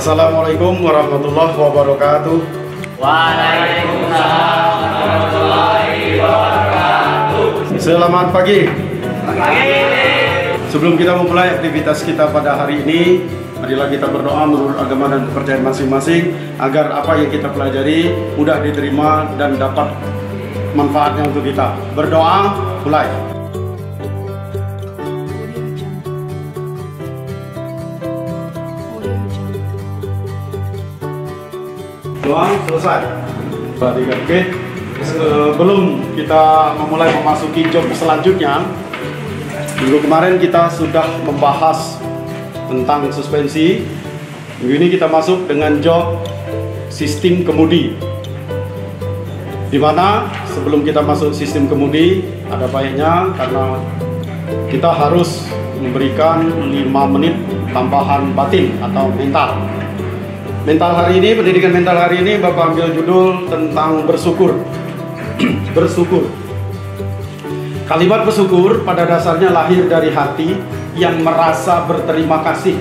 Assalamualaikum warahmatullahi wabarakatuh. Waalaikumsalam warahmatullahi wabarakatuh. Selamat pagi. Pagi. Sebelum kita memulai aktivitas kita pada hari ini, marilah kita berdoa menurut agama dan kepercayaan masing-masing agar apa yang kita pelajari mudah diterima dan dapat manfaatnya untuk kita. Berdoa, mulai. Doa selesai. Oke. Sebelum kita memulai memasuki job selanjutnya, minggu kemarin kita sudah membahas tentang suspensi. Minggu ini kita masuk dengan job sistem kemudi. Di mana sebelum kita masuk sistem kemudi, ada baiknya karena kita harus memberikan 5 menit tambahan batin atau mental. Mental hari ini, pendidikan mental hari ini Bapak ambil judul tentang bersyukur. Bersyukur. Kalimat bersyukur pada dasarnya lahir dari hati yang merasa berterima kasih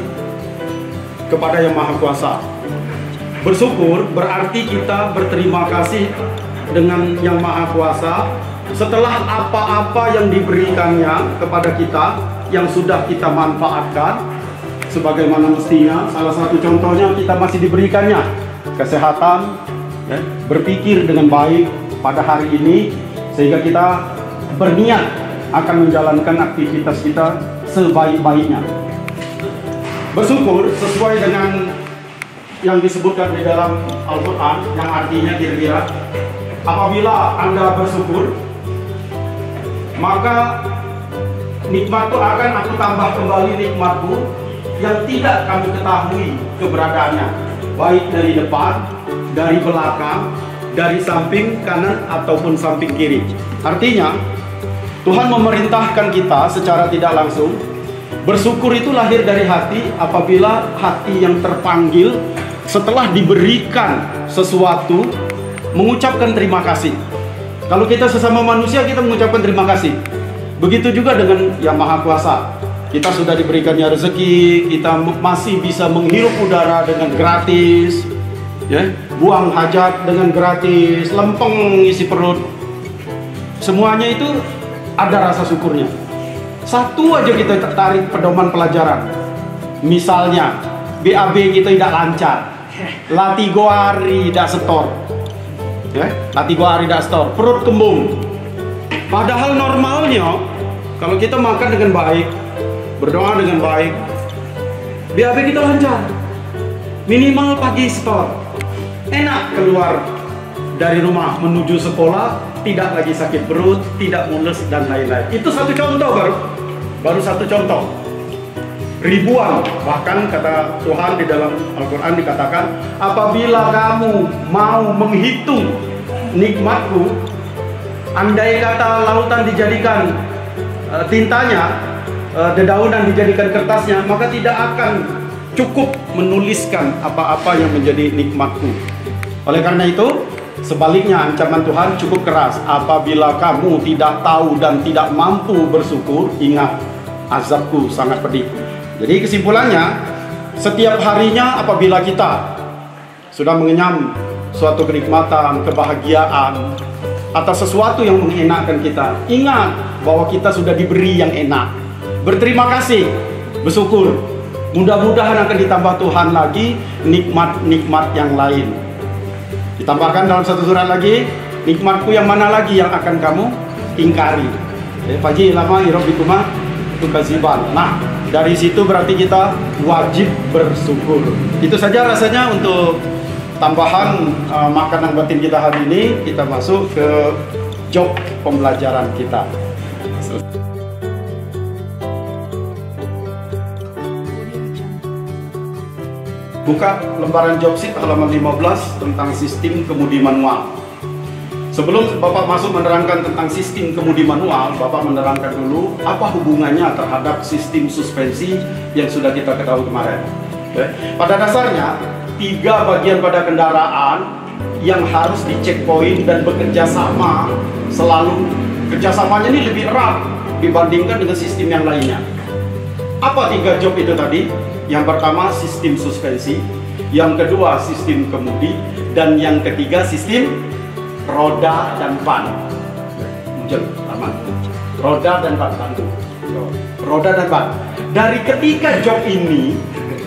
kepada Yang Maha Kuasa. Bersyukur berarti kita berterima kasih dengan Yang Maha Kuasa setelah apa-apa yang diberikannya kepada kita yang sudah kita manfaatkan sebagaimana mestinya. Salah satu contohnya kita masih diberikannya kesehatan, ya, berpikir dengan baik pada hari ini sehingga kita berniat akan menjalankan aktivitas kita sebaik-baiknya. Bersyukur sesuai dengan yang disebutkan di dalam Al-Quran, yang artinya kira-kira apabila Anda bersyukur, maka nikmatku akan aku tambah kembali nikmatku yang tidak kami ketahui keberadaannya, baik dari depan, dari belakang, dari samping kanan ataupun samping kiri. Artinya Tuhan memerintahkan kita secara tidak langsung. Bersyukur itu lahir dari hati apabila hati yang terpanggil setelah diberikan sesuatu mengucapkan terima kasih. Kalau kita sesama manusia, kita mengucapkan terima kasih. Begitu juga dengan Yang Maha Kuasa. Kita sudah diberikannya rezeki, kita masih bisa menghirup udara dengan gratis, ya, buang hajat dengan gratis, lempeng isi perut. Semuanya itu ada rasa syukurnya. Satu aja kita tertarik pedoman pelajaran. Misalnya BAB kita tidak lancar, latigo hari tidak setor, ya, latigo hari tidak setor, perut kembung. Padahal normalnya kalau kita makan dengan baik, berdoa dengan baik, BAB kita lancar, minimal pagi setor, enak keluar dari rumah menuju sekolah, tidak lagi sakit perut, tidak mules dan lain-lain. Itu satu contoh, baru satu contoh. Ribuan, bahkan kata Tuhan di dalam Al-Quran dikatakan, apabila kamu mau menghitung nikmatku, andai kata lautan dijadikan tintanya, dedaunan dijadikan kertasnya, maka tidak akan cukup menuliskan apa-apa yang menjadi nikmatku. Oleh karena itu, sebaliknya ancaman Tuhan cukup keras. Apabila kamu tidak tahu dan tidak mampu bersyukur, ingat, azabku sangat pedih. Jadi kesimpulannya, setiap harinya apabila kita sudah mengenyam suatu kenikmatan, kebahagiaan, atas sesuatu yang mengenakkan kita, ingat bahwa kita sudah diberi yang enak. Berterima kasih, bersyukur. Mudah-mudahan akan ditambah Tuhan lagi nikmat-nikmat yang lain. Ditambahkan dalam satu surat lagi, nikmatku yang mana lagi yang akan kamu ingkari. Faji lama irobikuma tukaziban. Nah, dari situ berarti kita wajib bersyukur. Itu saja rasanya untuk tambahan makanan batin kita hari ini. Kita masuk ke job pembelajaran kita. Buka lembaran job sheet halaman 15 tentang sistem kemudi manual. Sebelum Bapak masuk menerangkan tentang sistem kemudi manual, Bapak menerangkan dulu apa hubungannya terhadap sistem suspensi yang sudah kita ketahui kemarin. Pada dasarnya, 3 bagian pada kendaraan yang harus di checkpoint dan bekerja sama selalu. Kerjasamanya ini lebih erat dibandingkan dengan sistem yang lainnya. Apa 3 job itu tadi? Yang pertama sistem suspensi, yang kedua sistem kemudi, dan yang ketiga sistem roda dan ban. Muncul, aman. Roda dan ban, bantu. Roda dan ban. Dari ketiga job ini,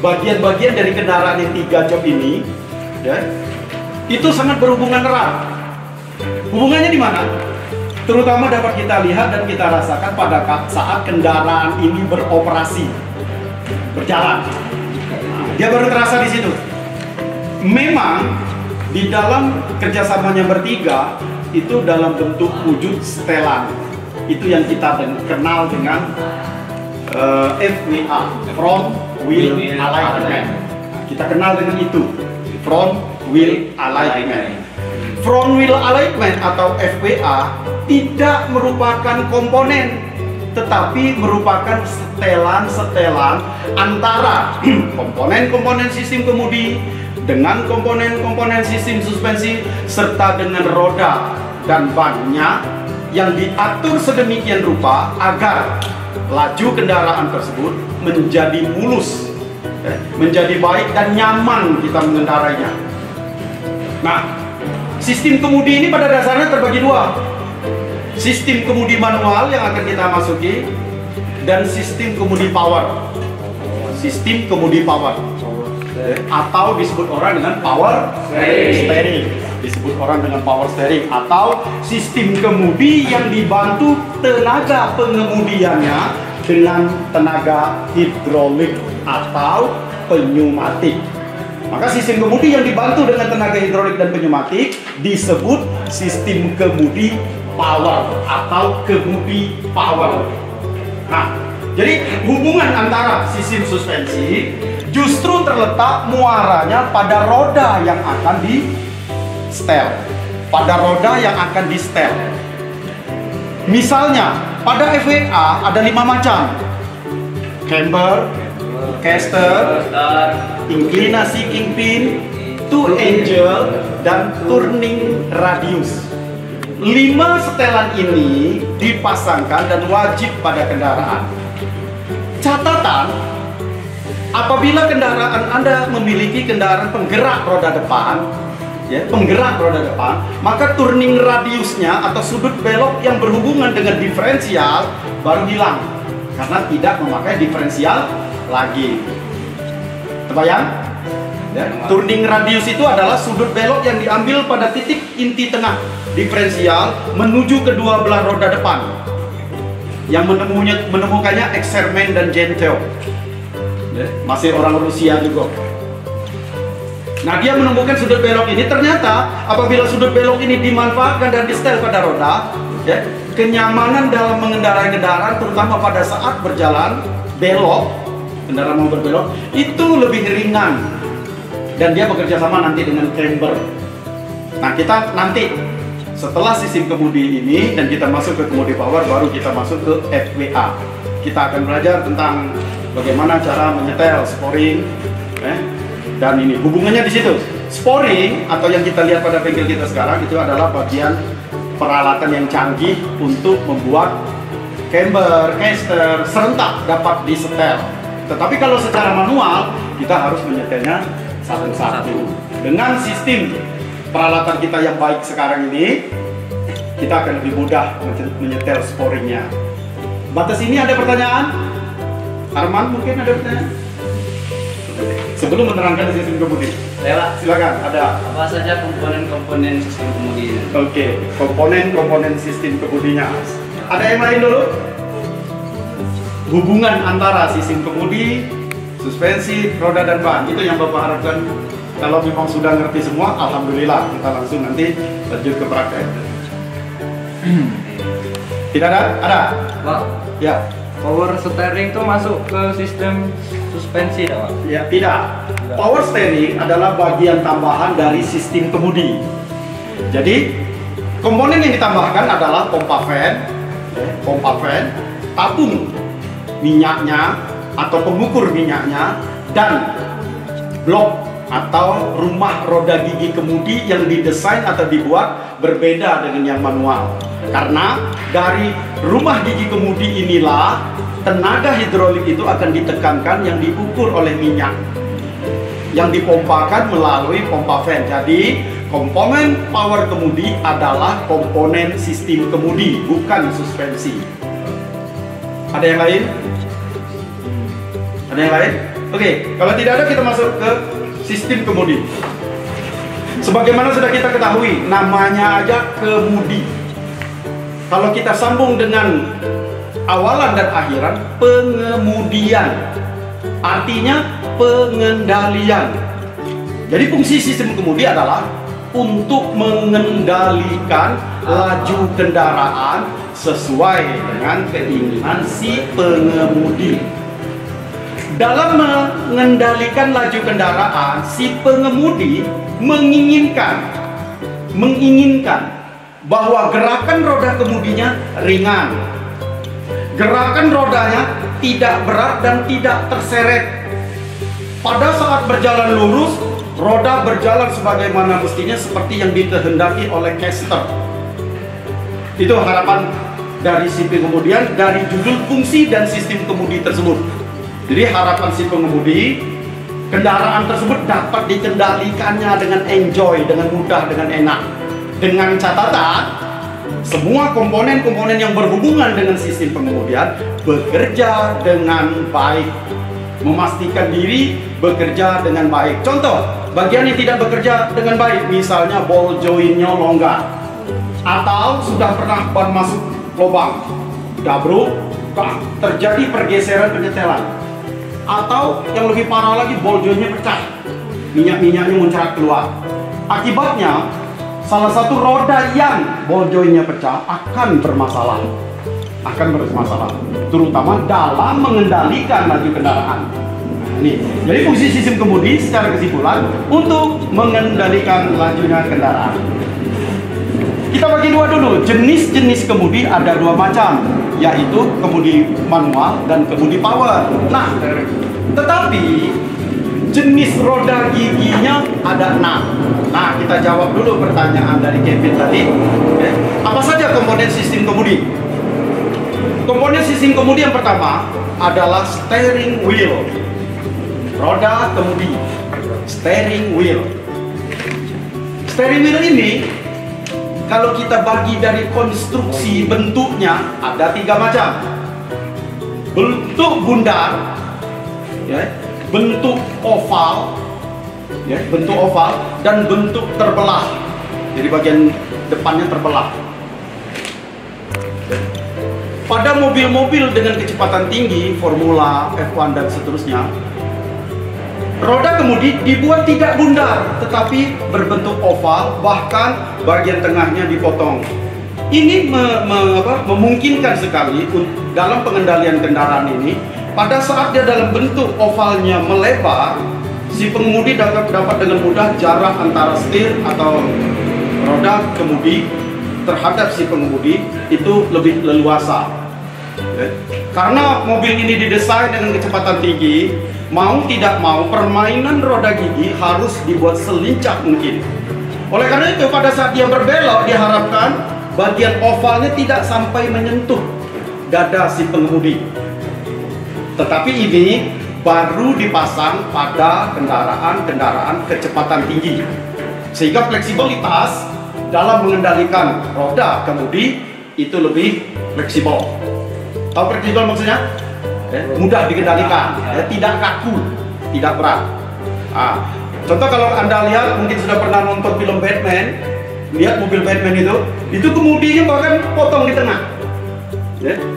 bagian-bagian dari kendaraan yang 3 job ini, ya, itu sangat berhubungan erat. Hubungannya di mana? Terutama dapat kita lihat dan kita rasakan pada saat kendaraan ini beroperasi, berjalan. Nah, dia baru terasa di situ. Memang di dalam kerjasamanya bertiga itu dalam bentuk wujud setelan. Itu yang kita kenal dengan FWA, Front Wheel Alignment. Kita kenal dengan itu, Front Wheel Alignment. Front Wheel Alignment atau FWA tidak merupakan komponen, tetapi merupakan setelan-setelan antara komponen-komponen sistem kemudi dengan komponen-komponen sistem suspensi serta dengan roda dan bannya yang diatur sedemikian rupa agar laju kendaraan tersebut menjadi mulus, menjadi baik dan nyaman kita mengendarainya. Nah, sistem kemudi ini pada dasarnya terbagi dua. Sistem kemudi manual yang akan kita masuki dan sistem kemudi power. Sistem kemudi power atau disebut orang dengan power steering. Disebut orang dengan power steering atau sistem kemudi yang dibantu tenaga pengemudiannya dengan tenaga hidrolik atau pneumatik. Maka sistem kemudi yang dibantu dengan tenaga hidrolik dan pneumatik disebut sistem kemudi power atau kemudi power. Nah, jadi hubungan antara sistem suspensi justru terletak muaranya pada roda yang akan di setel, pada roda yang akan di setel. Misalnya pada FWA ada 5 macam: camber, caster, inclinasi kingpin, two angel, dan turning radius. 5 setelan ini dipasangkan dan wajib pada kendaraan. Catatan, apabila kendaraan Anda memiliki kendaraan penggerak roda depan, ya, penggerak roda depan, maka turning radiusnya atau sudut belok yang berhubungan dengan diferensial baru hilang karena tidak memakai diferensial lagi. Terbayang? Ya, turning radius itu adalah sudut belok yang diambil pada titik inti tengah diferensial menuju kedua belah roda depan. Yang menemukannya Exerman dan Genteo. Ya, masih orang Rusia juga. Nah, dia menemukan sudut belok ini. Ternyata apabila sudut belok ini dimanfaatkan dan di-setel pada roda, ya, kenyamanan dalam mengendarai kendaraan terutama pada saat berjalan belok, kendaraan mau berbelok, itu lebih ringan. Dan dia bekerja sama nanti dengan camber. Nah, kita nanti setelah sistem kemudi ini dan kita masuk ke kemudi power, baru kita masuk ke FWA. Kita akan belajar tentang bagaimana cara menyetel sporing, dan ini hubungannya di situ. Sporing atau yang kita lihat pada bengkel kita sekarang itu adalah bagian peralatan yang canggih untuk membuat camber, caster serentak dapat disetel. Tetapi kalau secara manual kita harus menyetelnya satu-satu. Dengan sistem peralatan kita yang baik sekarang ini, kita akan lebih mudah menyetel sporingnya. Batas ini ada pertanyaan? Arman mungkin ada pertanyaan? Sebelum menerangkan sistem kemudi, silakan. Ada apa saja komponen-komponen sistem kemudi? Oke, komponen-komponen sistem kemudinya. Ada yang lain dulu? Hubungan antara sistem kemudi, suspensi, roda dan ban, itu yang Bapak harapkan. Kalau memang sudah ngerti semua, alhamdulillah, kita langsung nanti lanjut ke praktek. Tidak ada? Ada? Pak, Ya. power steering itu masuk ke sistem suspensi, Pak? Ya, tidak. Power steering adalah bagian tambahan dari sistem kemudi. Jadi, komponen yang ditambahkan adalah pompa fan, tabung minyaknya atau pengukur minyaknya, dan blok atau rumah roda gigi kemudi yang didesain atau dibuat berbeda dengan yang manual. Karena dari rumah gigi kemudi inilah tenaga hidrolik itu akan ditekankan yang diukur oleh minyak. yang dipompakan melalui pompa fan. Jadi komponen power kemudi adalah komponen sistem kemudi, bukan suspensi. Ada yang lain? Ada yang lain? Oke, kalau tidak ada kita masuk ke sistem kemudi. Sebagaimana sudah kita ketahui, namanya aja kemudi. Kalau kita sambung dengan awalan dan akhiran, pengemudian. Artinya pengendalian. Jadi fungsi sistem kemudi adalah untuk mengendalikan laju kendaraan sesuai dengan keinginan si pengemudi. Dalam mengendalikan laju kendaraan, si pengemudi menginginkan bahwa gerakan roda kemudinya ringan, gerakan rodanya tidak berat dan tidak terseret. Pada saat berjalan lurus, roda berjalan sebagaimana mestinya seperti yang dikehendaki oleh caster. Itu harapan dari si pengemudian dari judul fungsi dan sistem kemudi tersebut. Jadi harapan si pengemudi, kendaraan tersebut dapat dikendalikannya dengan enjoy, dengan mudah, dengan enak. Dengan catatan, semua komponen-komponen yang berhubungan dengan sistem pengemudian bekerja dengan baik, memastikan diri bekerja dengan baik. Contoh, bagian yang tidak bekerja dengan baik, misalnya ball jointnya longgar, atau sudah pernah ban masuk lubang, dabruk, terjadi pergeseran penyetelan, atau yang lebih parah lagi, ball jointnya pecah, minyak-minyaknya muncrat keluar. Akibatnya, salah satu roda yang ball jointnya pecah akan bermasalah, terutama dalam mengendalikan laju kendaraan. Nah, ini jadi fungsi sistem kemudi secara kesimpulan untuk mengendalikan lajunya kendaraan. Kita bagi dua dulu, jenis-jenis kemudi ada dua macam, yaitu kemudi manual dan kemudi power. Nah, tetapi jenis roda giginya ada 6. Nah, kita jawab dulu pertanyaan dari Kevin tadi. Oke. Apa saja komponen sistem kemudi? Komponen sistem kemudi yang pertama adalah steering wheel. Roda kemudi, steering wheel. Steering wheel ini kalau kita bagi dari konstruksi bentuknya ada 3 macam. Bentuk bundar, ya, bentuk oval, ya, bentuk oval dan bentuk terbelah. Jadi bagian depannya terbelah. Pada mobil-mobil dengan kecepatan tinggi, Formula, F1 dan seterusnya, roda kemudi dibuat tidak bundar, tetapi berbentuk oval, bahkan bagian tengahnya dipotong. Ini memungkinkan sekali dalam pengendalian kendaraan ini. Pada saat dia dalam bentuk ovalnya melebar, si pengemudi dapat dengan mudah jarak antara setir atau roda kemudi terhadap si pengemudi itu lebih leluasa. Karena mobil ini didesain dengan kecepatan tinggi, mau tidak mau permainan roda gigi harus dibuat selincah mungkin. Oleh karena itu pada saat dia berbelok diharapkan bagian ovalnya tidak sampai menyentuh dada si pengemudi. Tetapi ini baru dipasang pada kendaraan-kendaraan kecepatan tinggi, sehingga fleksibilitas dalam mengendalikan roda kemudi itu lebih fleksibel. Tahu fleksibel maksudnya? Mudah dikendalikan, tidak kaku, tidak berat. Contoh kalau Anda lihat, mungkin sudah pernah nonton film Batman, lihat mobil Batman itu kemudinya bahkan potong di tengah.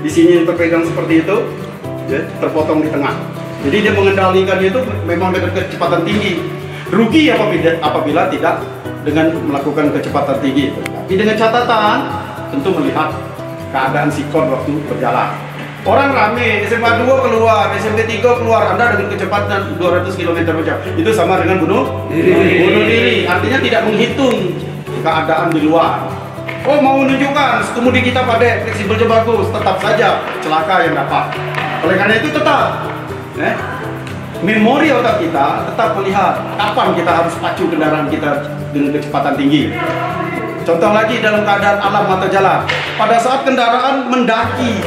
Di sini terpegang seperti itu, terpotong di tengah. Jadi dia mengendalikan itu memang dengan kecepatan tinggi. Rugi apabila tidak dengan melakukan kecepatan tinggi. Tapi dengan catatan tentu melihat keadaan sikon waktu berjalan. Orang rame, SMA 2 keluar, SMP 3 keluar, Anda dengan kecepatan 200 km per jam. Itu sama dengan bunuh diri. Artinya tidak menghitung keadaan di luar. Oh, mau menunjukkan kemudi kita pada fleksibelnya bagus, tetap saja celaka yang dapat. Oleh karena itu tetap memori otak kita tetap melihat kapan kita harus pacu kendaraan kita dengan kecepatan tinggi. Contoh lagi dalam keadaan alam atau jalan, pada saat kendaraan mendaki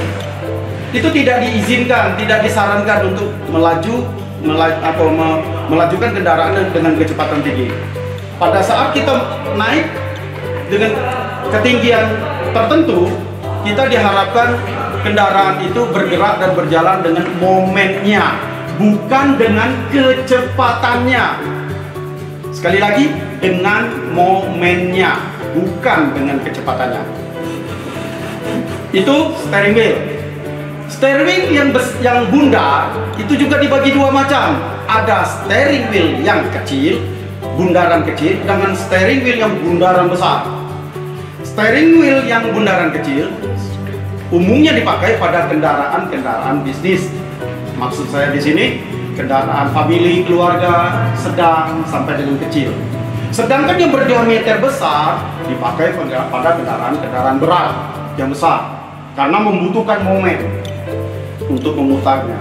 itu tidak diizinkan, tidak disarankan untuk melaju atau melajukan kendaraan dengan kecepatan tinggi. Pada saat kita naik dengan ketinggian tertentu, kita diharapkan kendaraan itu bergerak dan berjalan dengan momennya, bukan dengan kecepatannya. Sekali lagi, dengan momennya, bukan dengan kecepatannya. Itu steering wheel. Steering yang bundar itu juga dibagi dua macam. Ada steering wheel yang kecil, bundaran kecil, dengan steering wheel yang bundaran besar. Steering wheel yang bundaran kecil umumnya dipakai pada kendaraan-kendaraan bisnis. Maksud saya di sini kendaraan famili, keluarga, sedang sampai dengan kecil. Sedangkan yang berdiameter besar dipakai pada kendaraan-kendaraan berat yang besar, karena membutuhkan momen untuk memutarnya,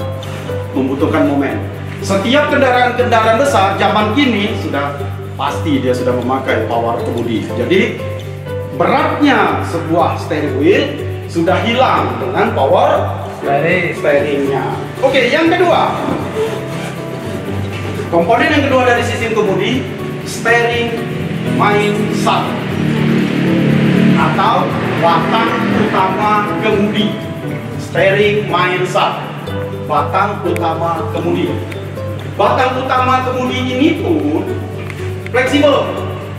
membutuhkan momen. Setiap kendaraan-kendaraan besar zaman kini sudah pasti dia sudah memakai power kemudi. Jadi beratnya sebuah steering wheel sudah hilang dengan power steeringnya. Oke, yang kedua, komponen yang kedua dari sistem kemudi, steering mindset atau batang utama kemudi. Steering mindset, batang utama kemudi. Batang utama kemudi ini pun fleksibel,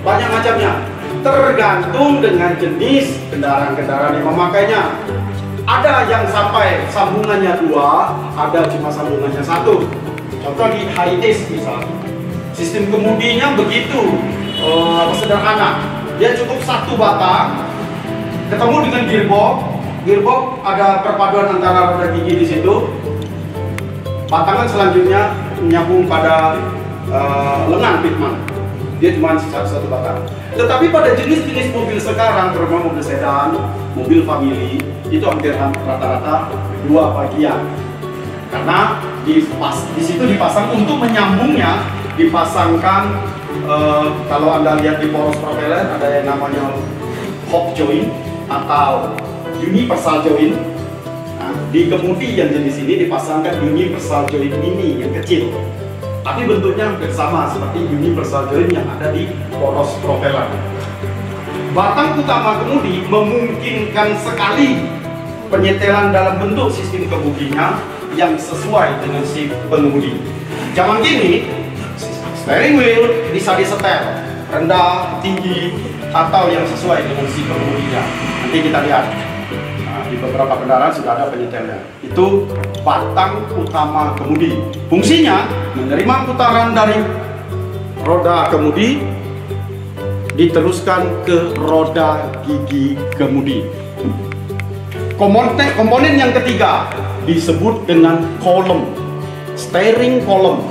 banyak macamnya, tergantung dengan jenis kendaraan-kendaraan yang memakainya. Ada yang sampai sambungannya 2, ada cuma sambungannya 1. Contoh di Hiace misalnya, sistem kemudinya begitu sederhana. Dia cukup 1 batang, ketemu dengan gearbox. Gearbox ada perpaduan antara roda gigi di situ. Batangan selanjutnya menyambung pada lengan pitman. Dia cuma satu batang. Tetapi pada jenis-jenis mobil sekarang, terutama mobil sedan, mobil family, itu hampir rata-rata 2 bagian. Karena di situ dipasang untuk menyambungnya, dipasangkan kalau Anda lihat di poros propeller ada yang namanya hop joint atau universal joint. Nah, di kemudi yang jenis ini dipasangkan universal joint mini yang kecil, tapi bentuknya hampir sama seperti universal joint yang ada di poros propeller. Batang utama kemudi memungkinkan sekali penyetelan dalam bentuk sistem kemudinya yang sesuai dengan si pengemudi. Zaman kini steering wheel bisa disetel rendah, tinggi, atau yang sesuai dengan si pengemudinya. Nanti kita lihat. Nah, di beberapa kendaraan sudah ada penyetelnya. Itu batang utama kemudi. Fungsinya menerima putaran dari roda kemudi, diteruskan ke roda gigi kemudi. Komponen yang ketiga disebut dengan column, steering column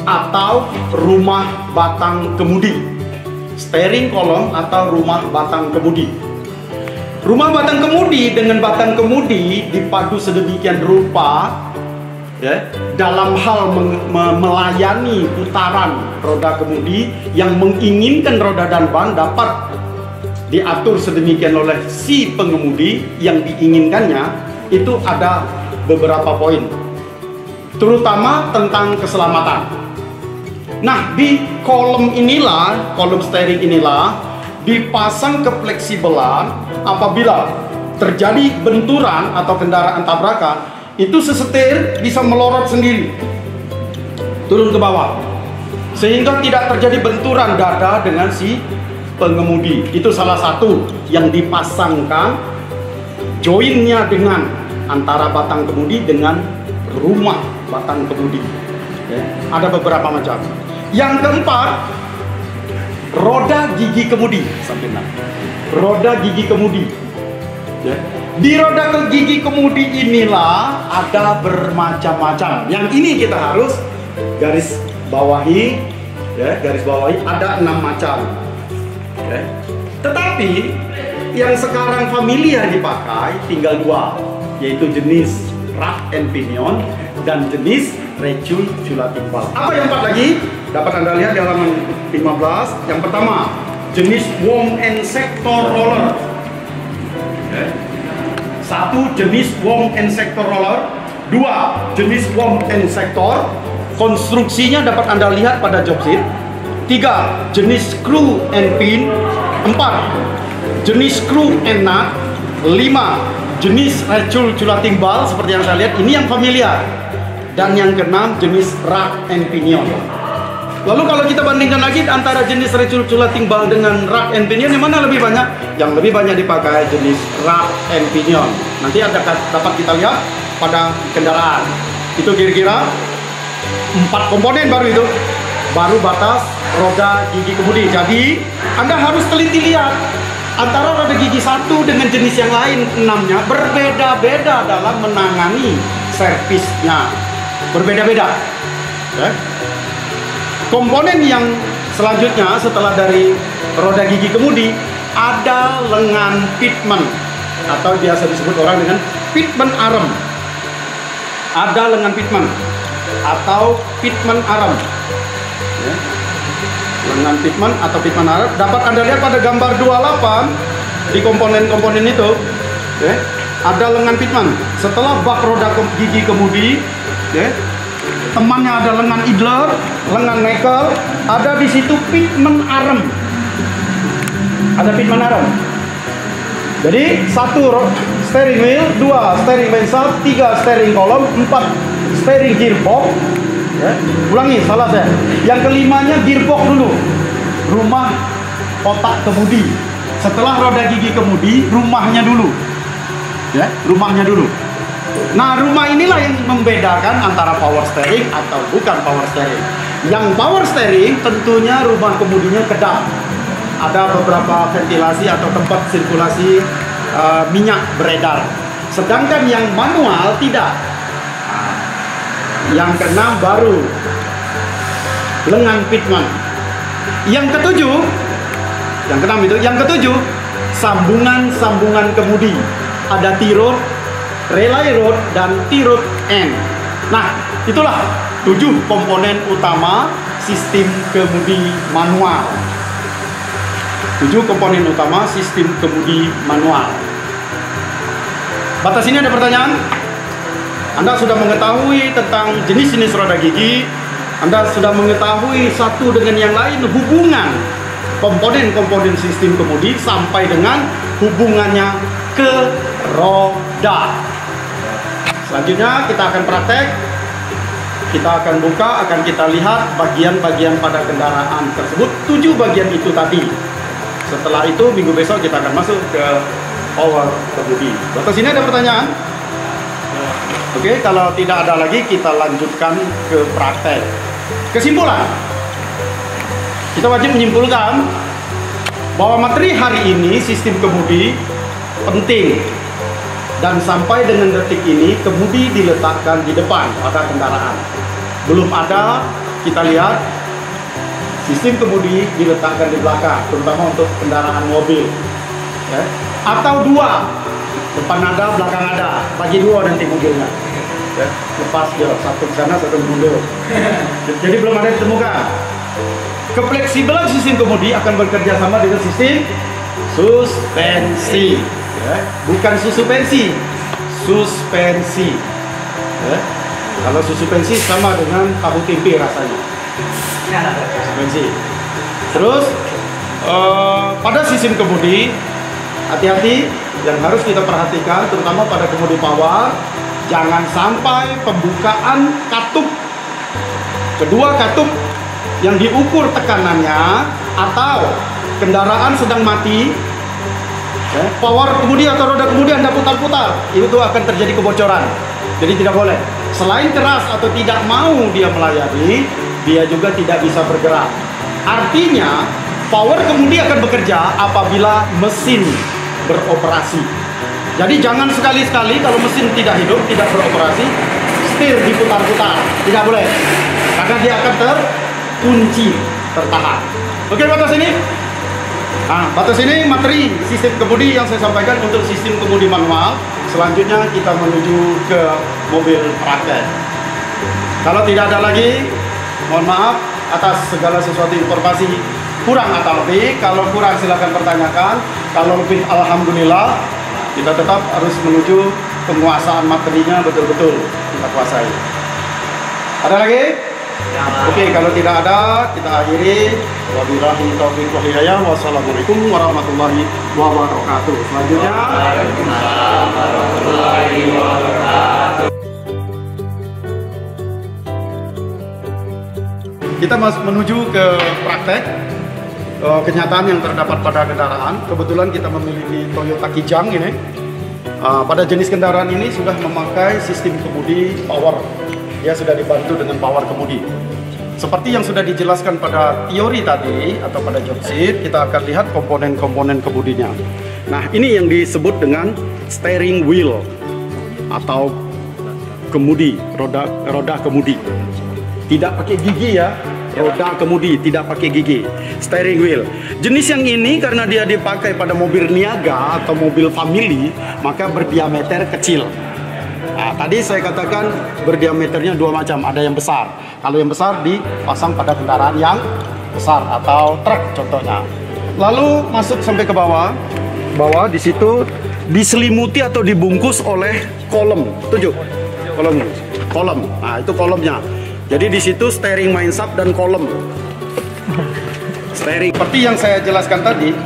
atau rumah batang kemudi. Steering column atau rumah batang kemudi. Rumah batang kemudi dengan batang kemudi dipadu sedemikian rupa ya, dalam hal melayani putaran roda kemudi yang menginginkan roda dan ban dapat diatur sedemikian oleh si pengemudi yang diinginkannya. Itu ada beberapa poin, terutama tentang keselamatan. Nah, di kolom inilah, kolom steering inilah dipasang kefleksibelan apabila terjadi benturan atau kendaraan tabrakan, itu sesetir bisa melorot sendiri turun ke bawah sehingga tidak terjadi benturan dada dengan si pengemudi. Itu salah satu yang dipasangkan joinnya dengan antara batang kemudi dengan rumah batang kemudi ya. Ada beberapa macam. Yang keempat, roda gigi kemudi. Roda gigi kemudi ya. Di roda gigi kemudi inilah ada bermacam-macam. Yang ini kita harus garis bawahi ya, garis bawahi ada 6 macam ya. Tetapi yang sekarang familiar dipakai tinggal 2, yaitu jenis rack and pinion dan jenis recul-culating valve. Apa yang 4 lagi? Dapat Anda lihat di halaman 15. Yang pertama, jenis worm and sector roller. 1 jenis worm and sector roller, 2 jenis worm and sector, konstruksinya dapat Anda lihat pada job sheet. 3. Jenis screw and pin. 4. Jenis screw and nut. 5. Jenis recul-culating ball seperti yang saya lihat, ini yang familiar. Dan yang keenam, jenis rack and pinion. Lalu kalau kita bandingkan lagi antara jenis recul-culating ball dengan rack and pinion, yang mana lebih banyak? Yang lebih banyak dipakai jenis rack and pinion. Nanti dapat kita lihat pada kendaraan. Itu kira-kira 4 komponen baru itu. Baru batas, roda, gigi kemudi. Jadi Anda harus teliti lihat antara roda gigi satu dengan jenis yang lain, 6-nya berbeda-beda dalam menangani servisnya. Berbeda-beda. Ya. Komponen yang selanjutnya setelah dari roda gigi kemudi, ada lengan pitman atau biasa disebut orang dengan pitman arm. Ada lengan pitman atau pitman arm. Ya. Lengan pitman atau pitman arm dapat Anda lihat pada gambar 28 di komponen-komponen itu. Ya. Ada lengan pitman. Setelah bak roda gigi kemudi, ya, temannya ada lengan idler, lengan nekel, ada di situ pitman arm. Ada pitman arm. Jadi 1 steering wheel, 2 steering wheel, 3 steering column, 4 steering gearbox. Ya. Ulangi, salah saya. Yang kelimanya gearbox dulu. Rumah kotak kemudi. Setelah roda gigi kemudi, rumahnya dulu. Ya, rumahnya dulu. Nah, rumah inilah yang membedakan antara power steering atau bukan power steering. Yang power steering tentunya rumah kemudinya kedap. Ada beberapa ventilasi atau tempat sirkulasi minyak beredar. Sedangkan yang manual tidak. Yang keenam baru lengan pitman. Yang ketujuh, yang keenam itu, yang ketujuh sambungan-sambungan kemudi. Ada T-rod, relay rod, dan T-rod end. Nah, itulah 7 komponen utama sistem kemudi manual. 7 komponen utama sistem kemudi manual. Batas ini ada pertanyaan? Anda sudah mengetahui tentang jenis-jenis roda gigi. Anda sudah mengetahui satu dengan yang lain hubungan komponen-komponen sistem kemudi sampai dengan hubungannya ke roda. Selanjutnya kita akan praktek. Kita akan buka, akan kita lihat bagian-bagian pada kendaraan tersebut. 7 bagian itu tadi. Setelah itu minggu besok kita akan masuk ke power kemudi. Batas sini ada pertanyaan? Oke, kalau tidak ada lagi kita lanjutkan ke praktek. Kesimpulan. Kita wajib menyimpulkan bahwa materi hari ini sistem kemudi penting. Dan sampai dengan detik ini kemudi diletakkan di depan pada kendaraan. Belum ada, kita lihat sistem kemudi diletakkan di belakang, terutama untuk kendaraan mobil. Ya. Atau 2, depan ada, belakang ada, bagi 2 nanti mobilnya. Ya. Lepas dia, satu ke sana, satu mundur. Jadi belum ada ditemukan. Kefleksibelan sistem kemudi akan bekerja sama dengan sistem suspensi. Ya. Bukan suspensi, suspensi. Ya. Kalau suspensi sama dengan tahu tempe rasanya. Suspensi. Terus pada sistem kemudi, hati-hati yang harus kita perhatikan, terutama pada kemudi power, jangan sampai pembukaan katup, kedua katup yang diukur tekanannya atau kendaraan sedang mati. Power kemudi atau roda kemudi Anda putar-putar, itu akan terjadi kebocoran. Jadi tidak boleh. Selain keras atau tidak mau dia melayani, dia juga tidak bisa bergerak. Artinya, power kemudi akan bekerja apabila mesin beroperasi. Jadi jangan sekali-sekali kalau mesin tidak hidup, tidak beroperasi, setir diputar-putar. Tidak boleh. Karena dia akan terkunci, tertahan. Oke, batas ini. Nah, batas ini materi sistem kemudi yang saya sampaikan untuk sistem kemudi manual. Selanjutnya kita menuju ke mobil praktek. Kalau tidak ada lagi, mohon maaf atas segala sesuatu informasi kurang atau lebih. Kalau kurang silakan pertanyakan. Kalau lebih, alhamdulillah, kita tetap harus menuju penguasaan materinya betul-betul kita kuasai. Ada lagi? Oke, kalau tidak ada, kita akhiri. Wabillahi taufiq wal hidayah. Wassalamualaikum warahmatullahi wabarakatuh. Selanjutnya, kita menuju ke praktek kenyataan yang terdapat pada kendaraan. Kebetulan kita memiliki Toyota Kijang ini. Pada jenis kendaraan ini sudah memakai sistem kemudi power. Dia sudah dibantu dengan power kemudi. Seperti yang sudah dijelaskan pada teori tadi atau pada job sheet, kita akan lihat komponen-komponen kemudinya. Nah, ini yang disebut dengan steering wheel atau kemudi, roda kemudi. Tidak pakai gigi ya, roda kemudi, tidak pakai gigi. Steering wheel. Jenis yang ini karena dia dipakai pada mobil niaga atau mobil family, maka berdiameter kecil. Nah, tadi saya katakan berdiameternya dua macam, ada yang besar. Kalau yang besar dipasang pada kendaraan yang besar atau truk contohnya. Lalu masuk sampai ke bawah. Bawah di situ diselimuti atau dibungkus oleh kolom. Tujuh. Kolom. Nah, itu kolomnya. Jadi di situ steering mindshap dan kolom. Steering. Seperti yang saya jelaskan tadi,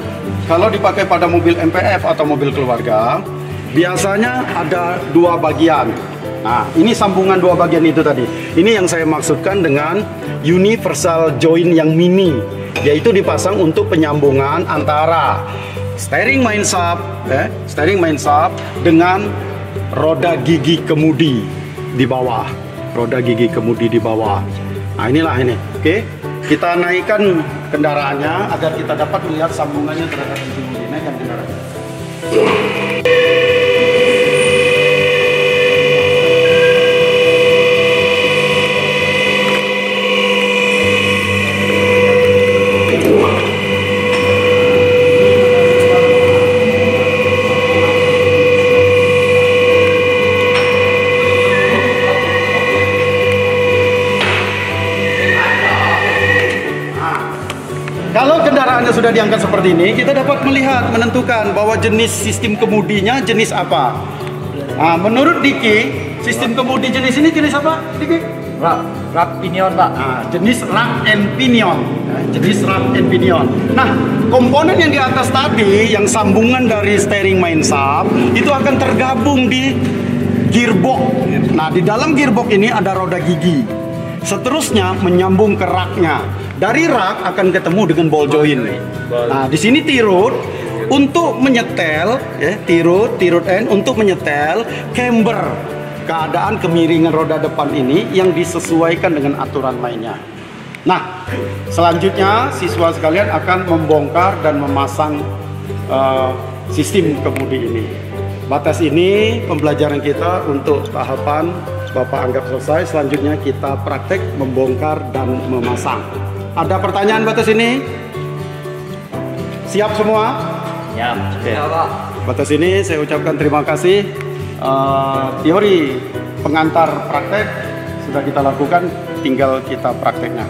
kalau dipakai pada mobil MPF atau mobil keluarga, biasanya ada dua bagian. Nah, ini sambungan dua bagian itu tadi. Ini yang saya maksudkan dengan universal joint yang mini, yaitu dipasang untuk penyambungan antara steering mindshap dengan roda gigi kemudi di bawah. Roda gigi kemudi di bawah. Nah, inilah ini. Oke, kita naikkan kendaraannya agar kita dapat melihat sambungannya terhadap gigi kemudi. Naikkan kendaraannya. Kalau kendaraannya sudah diangkat seperti ini, kita dapat melihat, menentukan bahwa jenis sistem kemudinya jenis apa. Nah, menurut Diki, sistem kemudi jenis ini jenis apa, Diki? Rak pinion, Pak. Nah, jenis rack and pinion. Nah, komponen yang di atas tadi, yang sambungan dari steering mindshap, itu akan tergabung di gearbox. Nah, di dalam gearbox ini ada roda gigi. Seterusnya menyambung ke raknya. Dari rak akan ketemu dengan ball joint. Nah, di sini tirut untuk menyetel, ya, tirut end untuk menyetel camber. Keadaan kemiringan roda depan ini yang disesuaikan dengan aturan mainnya. Nah, selanjutnya siswa sekalian akan membongkar dan memasang sistem kemudi ini. Batas ini pembelajaran kita untuk tahapan Bapak anggap selesai. Selanjutnya kita praktek membongkar dan memasang. Ada pertanyaan batas ini? Siap semua? Ya. Oke. Batas ini saya ucapkan terima kasih. Teori pengantar praktek sudah kita lakukan, tinggal kita prakteknya.